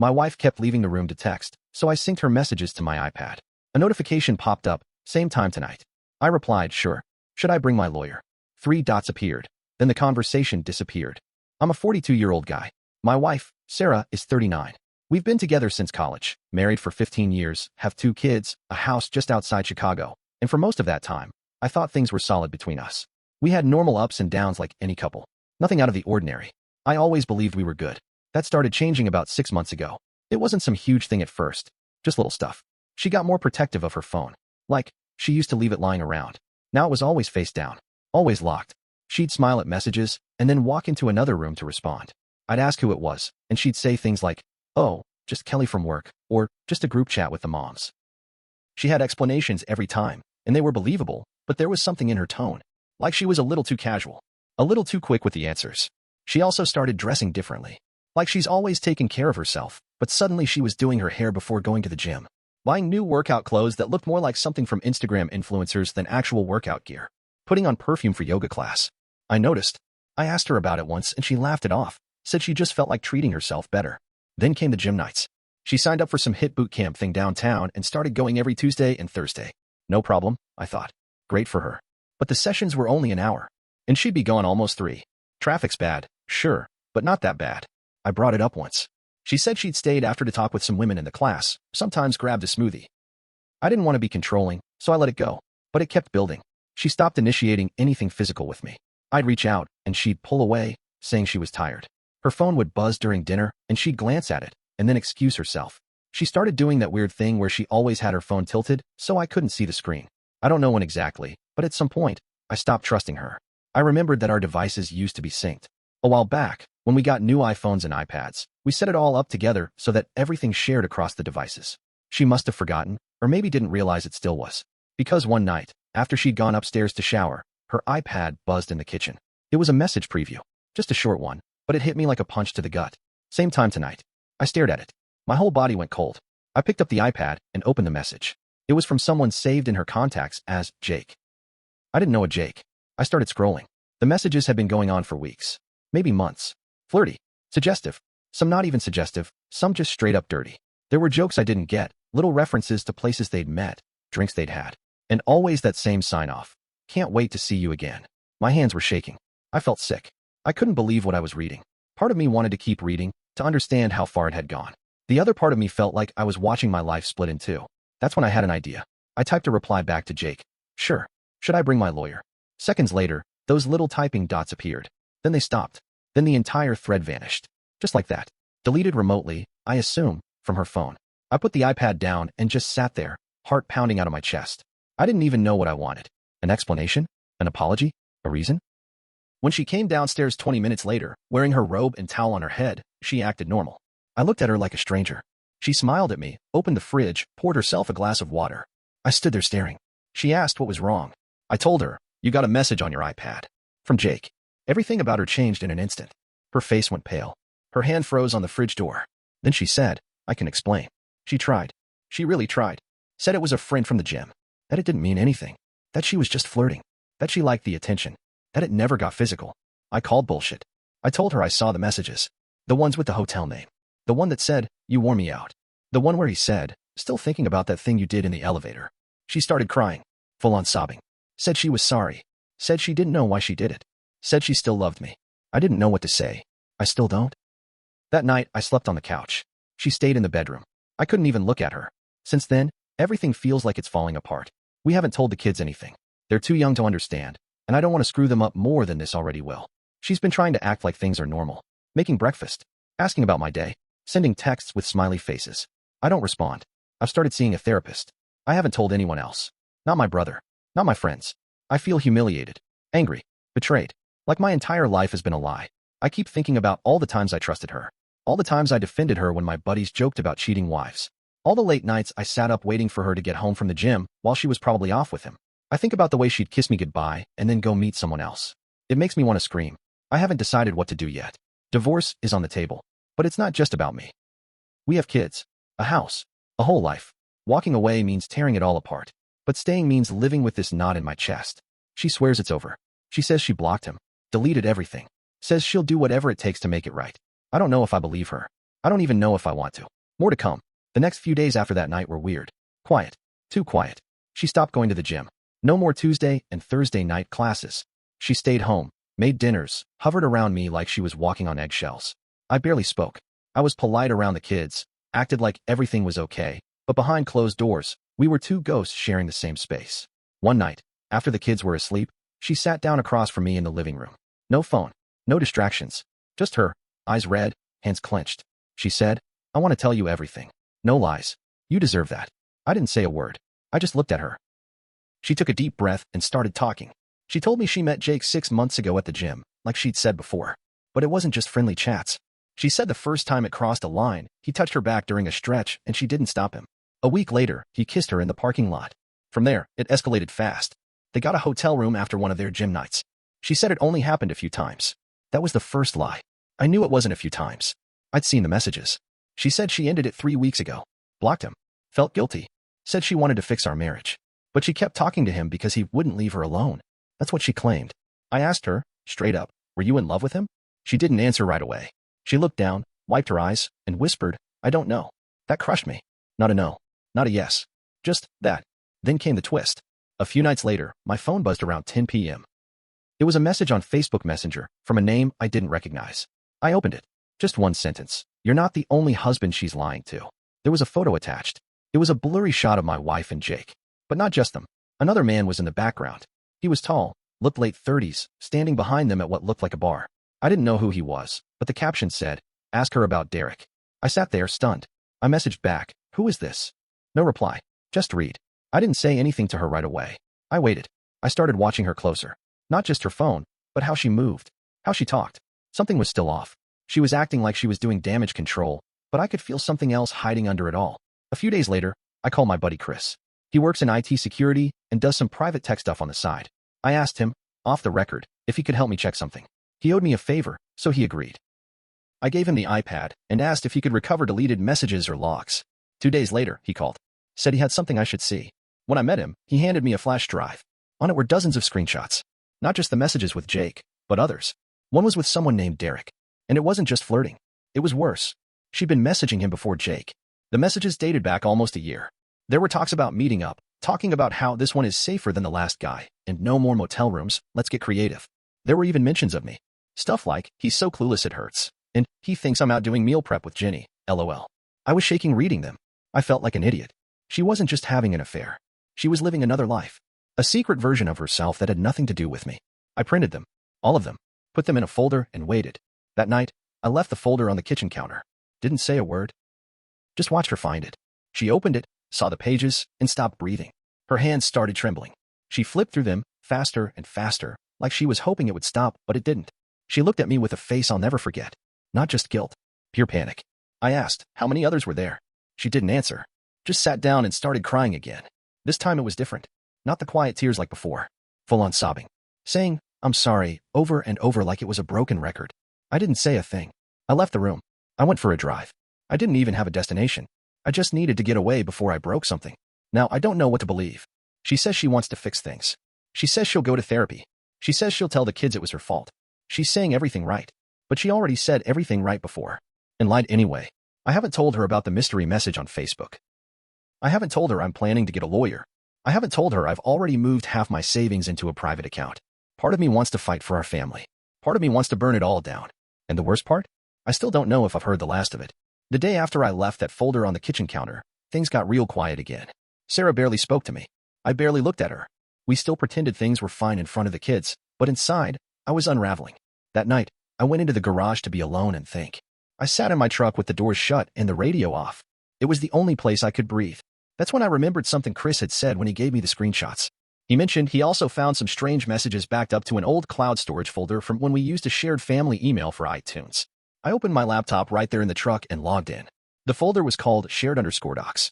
My wife kept leaving the room to text, so I synced her messages to my iPad. A notification popped up, same time tonight. I replied, sure. Should I bring my lawyer? 3 dots appeared. Then the conversation disappeared. I'm a 42-year-old guy. My wife, Sarah, is 39. We've been together since college, married for 15 years, have 2 kids, a house just outside Chicago, and for most of that time, I thought things were solid between us. We had normal ups and downs like any couple. Nothing out of the ordinary. I always believed we were good. That started changing about 6 months ago. It wasn't some huge thing at first, just little stuff. She got more protective of her phone. Like, she used to leave it lying around. Now it was always face down, always locked. She'd smile at messages and then walk into another room to respond. I'd ask who it was, and she'd say things like, oh, just Kelly from work, or just a group chat with the moms. She had explanations every time, and they were believable, but there was something in her tone. Like she was a little too casual, a little too quick with the answers. She also started dressing differently. Like she's always taken care of herself, but suddenly she was doing her hair before going to the gym. Buying new workout clothes that looked more like something from Instagram influencers than actual workout gear. Putting on perfume for yoga class. I noticed. I asked her about it once and she laughed it off, said she just felt like treating herself better. Then came the gym nights. She signed up for some HIIT boot camp thing downtown and started going every Tuesday and Thursday. No problem, I thought. Great for her. But the sessions were only an hour, and she'd be gone almost 3. Traffic's bad, sure, but not that bad. I brought it up once. She said she'd stayed after to talk with some women in the class, sometimes grabbed a smoothie. I didn't want to be controlling, so I let it go, but it kept building. She stopped initiating anything physical with me. I'd reach out, and she'd pull away, saying she was tired. Her phone would buzz during dinner, and she'd glance at it, and then excuse herself. She started doing that weird thing where she always had her phone tilted, so I couldn't see the screen. I don't know when exactly, but at some point, I stopped trusting her. I remembered that our devices used to be synced. A while back, when we got new iPhones and iPads, we set it all up together so that everything shared across the devices. She must have forgotten, or maybe didn't realize it still was. Because one night, after she'd gone upstairs to shower, her iPad buzzed in the kitchen. It was a message preview, just a short one, but it hit me like a punch to the gut. Same time tonight. I stared at it. My whole body went cold. I picked up the iPad and opened the message. It was from someone saved in her contacts as Jake. I didn't know a Jake. I started scrolling. The messages had been going on for weeks, maybe months. Flirty, suggestive, some not even suggestive, some just straight up dirty. There were jokes I didn't get, little references to places they'd met, drinks they'd had, and always that same sign-off. Can't wait to see you again. My hands were shaking. I felt sick. I couldn't believe what I was reading. Part of me wanted to keep reading, to understand how far it had gone. The other part of me felt like I was watching my life split in 2. That's when I had an idea. I typed a reply back to Jake. Sure. Should I bring my lawyer? Seconds later, those little typing dots appeared. Then they stopped. Then the entire thread vanished. Just like that. Deleted remotely, I assume, from her phone. I put the iPad down and just sat there, heart pounding out of my chest. I didn't even know what I wanted. An explanation? An apology? A reason? When she came downstairs 20 minutes later, wearing her robe and towel on her head, she acted normal. I looked at her like a stranger. She smiled at me, opened the fridge, poured herself a glass of water. I stood there staring. She asked what was wrong. I told her, you got a message on your iPad. From Jake. Everything about her changed in an instant. Her face went pale. Her hand froze on the fridge door. Then she said, I can explain. She tried. She really tried. Said it was a friend from the gym. That it didn't mean anything. That she was just flirting. That she liked the attention. That it never got physical. I called bullshit. I told her I saw the messages. The ones with the hotel name. The one that said, you wore me out. The one where he said, still thinking about that thing you did in the elevator. She started crying. Full on sobbing. Said she was sorry. Said she didn't know why she did it. Said she still loved me. I didn't know what to say. I still don't. That night, I slept on the couch. She stayed in the bedroom. I couldn't even look at her. Since then, everything feels like it's falling apart. We haven't told the kids anything. They're too young to understand, and I don't want to screw them up more than this already will. She's been trying to act like things are normal. Making breakfast. Asking about my day. Sending texts with smiley faces. I don't respond. I've started seeing a therapist. I haven't told anyone else. Not my brother. Not my friends. I feel humiliated. Angry. Betrayed. Like my entire life has been a lie. I keep thinking about all the times I trusted her. All the times I defended her when my buddies joked about cheating wives. All the late nights I sat up waiting for her to get home from the gym while she was probably off with him. I think about the way she'd kiss me goodbye and then go meet someone else. It makes me want to scream. I haven't decided what to do yet. Divorce is on the table. But it's not just about me. We have kids. A house. A whole life. Walking away means tearing it all apart. But staying means living with this knot in my chest. She swears it's over. She says she blocked him. Deleted everything. Says she'll do whatever it takes to make it right. I don't know if I believe her. I don't even know if I want to. More to come. The next few days after that night were weird. Quiet. Too quiet. She stopped going to the gym. No more Tuesday and Thursday night classes. She stayed home, made dinners, hovered around me like she was walking on eggshells. I barely spoke. I was polite around the kids, acted like everything was okay, but behind closed doors, we were two ghosts sharing the same space. One night, after the kids were asleep, she sat down across from me in the living room. No phone, no distractions, just her, eyes red, hands clenched. She said, "I want to tell you everything. No lies. You deserve that." I didn't say a word. I just looked at her. She took a deep breath and started talking. She told me she met Jake 6 months ago at the gym, like she'd said before. But it wasn't just friendly chats. She said the first time it crossed a line, he touched her back during a stretch and she didn't stop him. A week later, he kissed her in the parking lot. From there, it escalated fast. They got a hotel room after one of their gym nights. She said it only happened a few times. That was the first lie. I knew it wasn't a few times. I'd seen the messages. She said she ended it 3 weeks ago. Blocked him. Felt guilty. Said she wanted to fix our marriage. But she kept talking to him because he wouldn't leave her alone. That's what she claimed. I asked her, straight up, "Were you in love with him?" She didn't answer right away. She looked down, wiped her eyes, and whispered, "I don't know." That crushed me. Not a no. Not a yes. Just that. Then came the twist. A few nights later, my phone buzzed around 10 p.m. It was a message on Facebook Messenger from a name I didn't recognize. I opened it. Just one sentence. "You're not the only husband she's lying to." There was a photo attached. It was a blurry shot of my wife and Jake. But not just them. Another man was in the background. He was tall, looked late 30s, standing behind them at what looked like a bar. I didn't know who he was, but the caption said, "Ask her about Derek." I sat there, stunned. I messaged back, "Who is this?" No reply. Just read. I didn't say anything to her right away. I waited. I started watching her closer. Not just her phone, but how she moved, how she talked. Something was still off. She was acting like she was doing damage control, but I could feel something else hiding under it all. A few days later, I called my buddy Chris. He works in IT security and does some private tech stuff on the side. I asked him, off the record, if he could help me check something. He owed me a favor, so he agreed. I gave him the iPad and asked if he could recover deleted messages or logs. 2 days later, he called. Said he had something I should see. When I met him, he handed me a flash drive. On it were dozens of screenshots. Not just the messages with Jake, but others. One was with someone named Derek. And it wasn't just flirting. It was worse. She'd been messaging him before Jake. The messages dated back almost a year. There were talks about meeting up, talking about how this one is safer than the last guy, and no more motel rooms, let's get creative. There were even mentions of me. Stuff like, "He's so clueless it hurts," and "He thinks I'm out doing meal prep with Jenny, LOL. I was shaking reading them. I felt like an idiot. She wasn't just having an affair. She was living another life. A secret version of herself that had nothing to do with me. I printed them. All of them. Put them in a folder and waited. That night, I left the folder on the kitchen counter. Didn't say a word. Just watched her find it. She opened it, saw the pages, and stopped breathing. Her hands started trembling. She flipped through them, faster and faster, like she was hoping it would stop, but it didn't. She looked at me with a face I'll never forget. Not just guilt. Pure panic. I asked, how many others were there? She didn't answer. Just sat down and started crying again. This time it was different. Not the quiet tears like before. Full-on sobbing. Saying, "I'm sorry," over and over like it was a broken record. I didn't say a thing. I left the room. I went for a drive. I didn't even have a destination. I just needed to get away before I broke something. Now, I don't know what to believe. She says she wants to fix things. She says she'll go to therapy. She says she'll tell the kids it was her fault. She's saying everything right. But she already said everything right before. And lied anyway. I haven't told her about the mystery message on Facebook. I haven't told her I'm planning to get a lawyer. I haven't told her I've already moved half my savings into a private account. Part of me wants to fight for our family. Part of me wants to burn it all down. And the worst part? I still don't know if I've heard the last of it. The day after I left that folder on the kitchen counter, things got real quiet again. Sarah barely spoke to me. I barely looked at her. We still pretended things were fine in front of the kids, but inside, I was unraveling. That night, I went into the garage to be alone and think. I sat in my truck with the doors shut and the radio off. It was the only place I could breathe. That's when I remembered something Chris had said when he gave me the screenshots. He mentioned he also found some strange messages backed up to an old cloud storage folder from when we used a shared family email for iTunes. I opened my laptop right there in the truck and logged in. The folder was called shared_docs.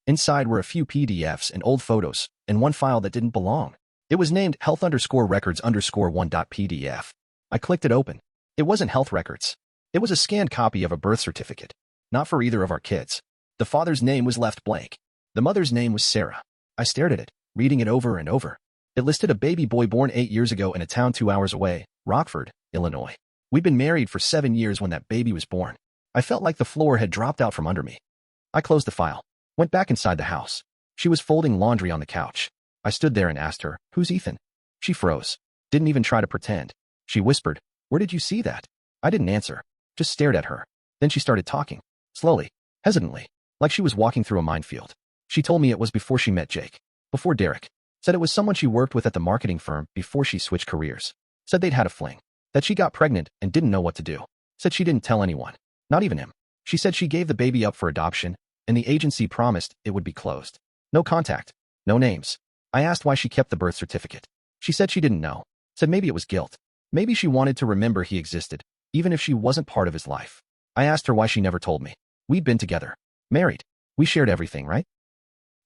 Inside were a few PDFs and old photos, and one file that didn't belong. It was named health_records_1.pdf. I clicked it open. It wasn't health records. It was a scanned copy of a birth certificate. Not for either of our kids. The father's name was left blank. The mother's name was Sarah. I stared at it, reading it over and over. It listed a baby boy born 8 years ago in a town 2 hours away, Rockford, Illinois. We'd been married for 7 years when that baby was born. I felt like the floor had dropped out from under me. I closed the file, went back inside the house. She was folding laundry on the couch. I stood there and asked her, "Who's Ethan?" She froze. Didn't even try to pretend. She whispered, "Where did you see that?" I didn't answer, just stared at her. Then she started talking, slowly, hesitantly, like she was walking through a minefield. She told me it was before she met Jake, before Derek. Said it was someone she worked with at the marketing firm before she switched careers. Said they'd had a fling, that she got pregnant and didn't know what to do. Said she didn't tell anyone, not even him. She said she gave the baby up for adoption, and the agency promised it would be closed. No contact, no names. I asked why she kept the birth certificate. She said she didn't know. Said maybe it was guilt. Maybe she wanted to remember he existed, even if she wasn't part of his life. I asked her why she never told me. We'd been together, married. We shared everything, right?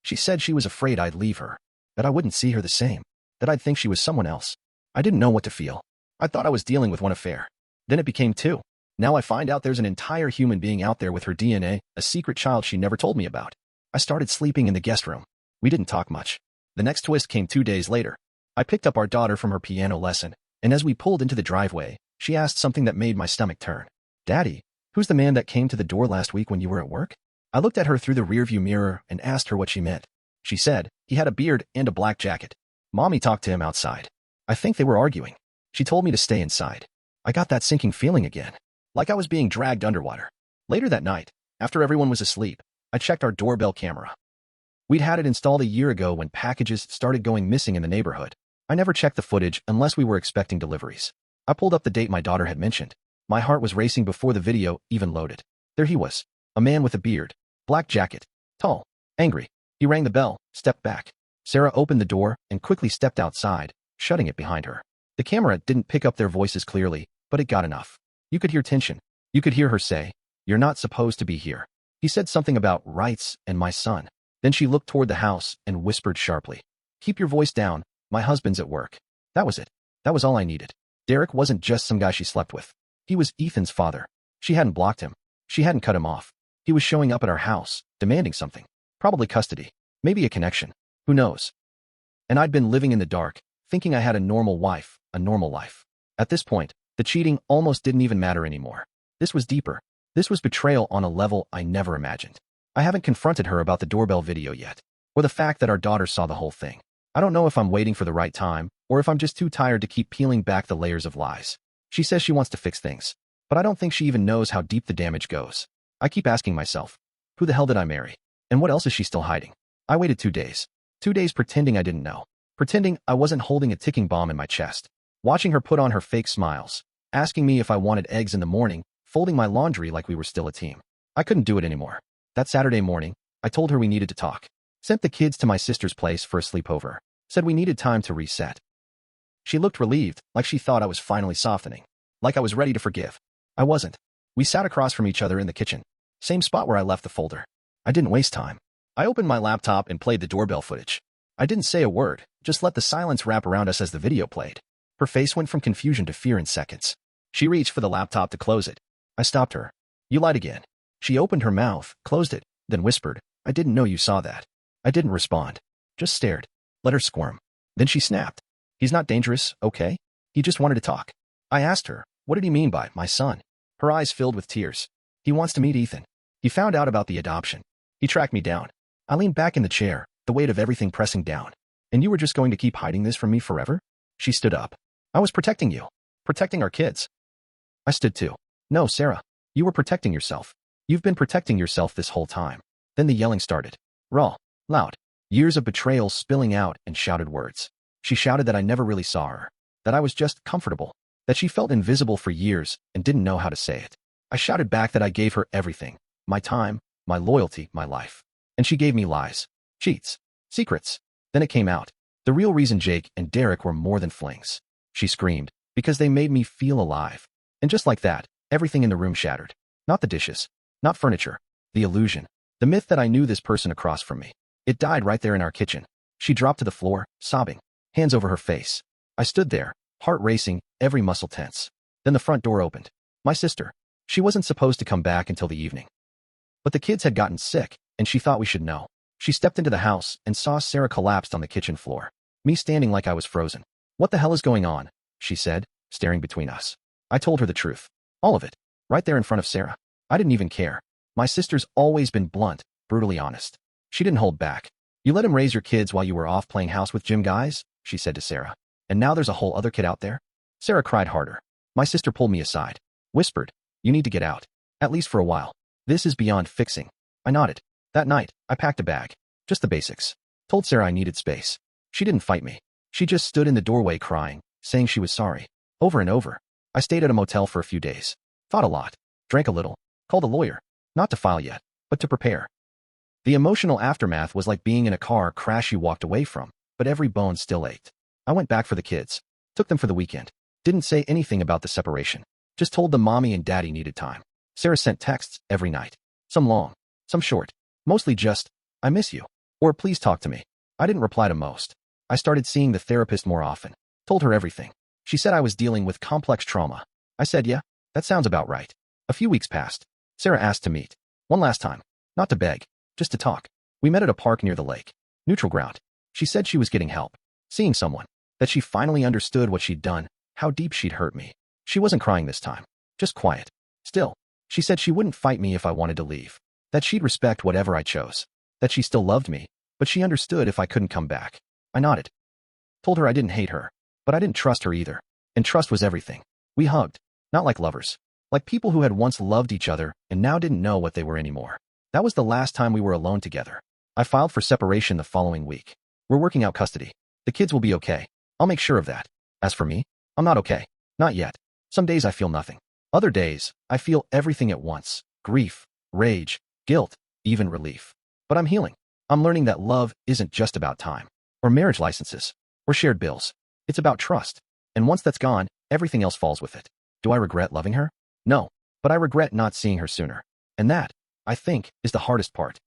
She said she was afraid I'd leave her, that I wouldn't see her the same, that I'd think she was someone else. I didn't know what to feel. I thought I was dealing with one affair. Then it became two. Now I find out there's an entire human being out there with her DNA, a secret child she never told me about. I started sleeping in the guest room. We didn't talk much. The next twist came 2 days later. I picked up our daughter from her piano lesson, and as we pulled into the driveway, she asked something that made my stomach turn. "Daddy, who's the man that came to the door last week when you were at work?" I looked at her through the rearview mirror and asked her what she meant. She said, "He had a beard and a black jacket. Mommy talked to him outside. I think they were arguing. She told me to stay inside." I got that sinking feeling again, like I was being dragged underwater. Later that night, after everyone was asleep, I checked our doorbell camera. We'd had it installed a year ago when packages started going missing in the neighborhood. I never checked the footage unless we were expecting deliveries. I pulled up the date my daughter had mentioned. My heart was racing before the video even loaded. There he was, a man with a beard, black jacket, tall, angry. He rang the bell, stepped back. Sarah opened the door and quickly stepped outside, shutting it behind her. The camera didn't pick up their voices clearly, but it got enough. You could hear tension. You could hear her say, "You're not supposed to be here." He said something about rights and my son. Then she looked toward the house and whispered sharply, "Keep your voice down. My husband's at work." That was it. That was all I needed. Derek wasn't just some guy she slept with. He was Ethan's father. She hadn't blocked him. She hadn't cut him off. He was showing up at our house, demanding something. Probably custody. Maybe a connection. Who knows? And I'd been living in the dark, thinking I had a normal wife, a normal life. At this point, the cheating almost didn't even matter anymore. This was deeper. This was betrayal on a level I never imagined. I haven't confronted her about the doorbell video yet, or the fact that our daughter saw the whole thing. I don't know if I'm waiting for the right time, or if I'm just too tired to keep peeling back the layers of lies. She says she wants to fix things, but I don't think she even knows how deep the damage goes. I keep asking myself, who the hell did I marry? And what else is she still hiding? I waited 2 days. 2 days pretending I didn't know. Pretending I wasn't holding a ticking bomb in my chest. Watching her put on her fake smiles. Asking me if I wanted eggs in the morning. Folding my laundry like we were still a team. I couldn't do it anymore. That Saturday morning, I told her we needed to talk. Sent the kids to my sister's place for a sleepover. Said we needed time to reset. She looked relieved, like she thought I was finally softening. Like I was ready to forgive. I wasn't. We sat across from each other in the kitchen. Same spot where I left the folder. I didn't waste time. I opened my laptop and played the doorbell footage. I didn't say a word, just let the silence wrap around us as the video played. Her face went from confusion to fear in seconds. She reached for the laptop to close it. I stopped her. "You lied again." She opened her mouth, closed it, then whispered, "I didn't know you saw that." I didn't respond. Just stared. Let her squirm. Then she snapped. "He's not dangerous, okay? He just wanted to talk." I asked her, "What did he mean by my son?" Her eyes filled with tears. "He wants to meet Ethan. He found out about the adoption. He tracked me down." I leaned back in the chair, the weight of everything pressing down. "And you were just going to keep hiding this from me forever?" She stood up. "I was protecting you. Protecting our kids." I stood too. "No, Sarah. You were protecting yourself. You've been protecting yourself this whole time." Then the yelling started. Raw. Loud. Years of betrayal spilling out and shouted words. She shouted that I never really saw her. That I was just comfortable. That she felt invisible for years and didn't know how to say it. I shouted back that I gave her everything. My time, my loyalty, my life. And she gave me lies. Cheats. Secrets. Then it came out. The real reason Jake and Derek were more than flings. She screamed, because they made me feel alive. And just like that, everything in the room shattered. Not the dishes. Not furniture. The illusion. The myth that I knew this person across from me. It died right there in our kitchen. She dropped to the floor, sobbing. Hands over her face. I stood there, heart racing, every muscle tense. Then the front door opened. My sister. She wasn't supposed to come back until the evening. But the kids had gotten sick, and she thought we should know. She stepped into the house and saw Sarah collapsed on the kitchen floor. Me standing like I was frozen. "What the hell is going on?" she said, staring between us. I told her the truth. All of it. Right there in front of Sarah. I didn't even care. My sister's always been blunt, brutally honest. She didn't hold back. You let him raise your kids while you were off playing house with gym guys, she said to Sarah. And now there's a whole other kid out there? Sarah cried harder. My sister pulled me aside, whispered, you need to get out. At least for a while. This is beyond fixing. I nodded. That night, I packed a bag. Just the basics. Told Sarah I needed space. She didn't fight me. She just stood in the doorway crying, saying she was sorry. Over and over. I stayed at a motel for a few days. Thought a lot. Drank a little. Called a lawyer. Not to file yet, but to prepare. The emotional aftermath was like being in a car crash you walked away from, but every bone still ached. I went back for the kids. Took them for the weekend. Didn't say anything about the separation. Just told them mommy and daddy needed time. Sarah sent texts every night. Some long, some short. Mostly just, I miss you. Or please talk to me. I didn't reply to most. I started seeing the therapist more often. Told her everything. She said I was dealing with complex trauma. I said, yeah, that sounds about right. A few weeks passed. Sarah asked to meet. One last time. Not to beg. Just to talk. We met at a park near the lake. Neutral ground. She said she was getting help. Seeing someone. That she finally understood what she'd done. How deep she'd hurt me. She wasn't crying this time. Just quiet. Still. She said she wouldn't fight me if I wanted to leave. That she'd respect whatever I chose. That she still loved me. But she understood if I couldn't come back. I nodded. Told her I didn't hate her. But I didn't trust her either. And trust was everything. We hugged. Not like lovers. Like people who had once loved each other and now didn't know what they were anymore. That was the last time we were alone together. I filed for separation the following week. We're working out custody. The kids will be okay. I'll make sure of that. As for me, I'm not okay. Not yet. Some days I feel nothing. Other days, I feel everything at once. Grief, rage, guilt, even relief. But I'm healing. I'm learning that love isn't just about time. Or marriage licenses. Or shared bills. It's about trust. And once that's gone, everything else falls with it. Do I regret loving her? No. But I regret not seeing her sooner. And that, I think, is the hardest part.